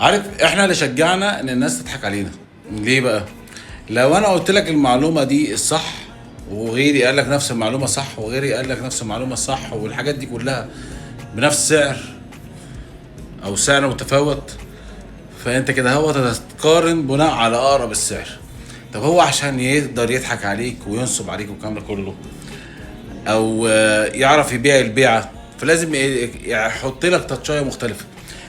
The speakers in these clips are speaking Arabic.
عارف احنا اللي شجعنا ان الناس تضحك علينا ليه بقى؟ لو انا قلت لك المعلومه دي الصح، وغيري قال لك نفس المعلومه صح، وغيري قال لك نفس المعلومه صح، والحاجات دي كلها بنفس سعر او سعر متفاوت، فانت كده هو تتقارن بناء على اقرب السعر. طب هو عشان يقدر يضحك عليك وينصب عليك والكلام ده كله، او يعرف يبيع البيعه، فلازم يحط لك تاتشايه مختلفه.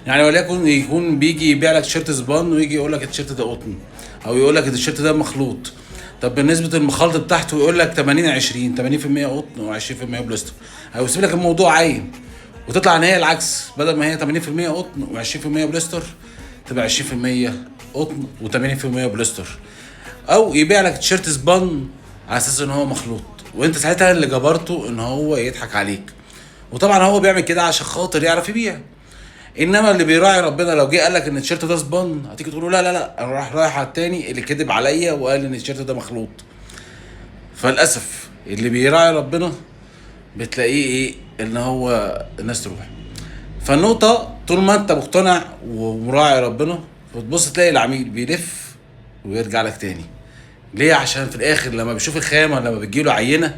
يعني وليكن يكون بيجي يبيع لك تيشيرت سبان ويجي يقول لك التيشيرت ده قطن، او يقول لك التيشيرت ده مخلوط. طب بالنسبه المخلط بتاعته يقول لك 80 20، 80% قطن و20% بلاستيك، او يسيب لك الموضوع عايم وتطلع ان هي العكس، بدل ما هي 80% قطن و20% بلاستر تبقى 20% قطن و80% بلاستر. او يبيع لك تيشيرت سبان على اساس ان هو مخلوط، وانت ساعتها اللي جبرته ان هو يضحك عليك. وطبعا هو بيعمل كده عشان خاطر يعرف يبيع. انما اللي بيراعي ربنا لو جه قال لك ان التيشيرت ده سبان، هتيجي تقول له لا لا لا، انا رايح على التاني اللي كذب عليا وقال ان التيشيرت ده مخلوط. فللاسف اللي بيراعي ربنا بتلاقيه ايه؟ ان هو الناس تروح. فالنقطة طول ما انت مقتنع ومراعي ربنا، بتبص تلاقي العميل بيلف ويرجع لك تاني. ليه؟ عشان في الاخر لما بيشوف الخامة، لما بتجيله عينة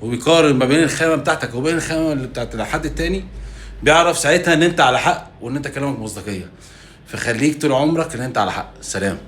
وبيقارن ما بين الخامة بتاعتك وبين الخامة اللي بتاعت الحد التاني، بيعرف ساعتها ان انت على حق وان انت كلامك مصداقية. فخليك طول عمرك ان انت على حق. سلام.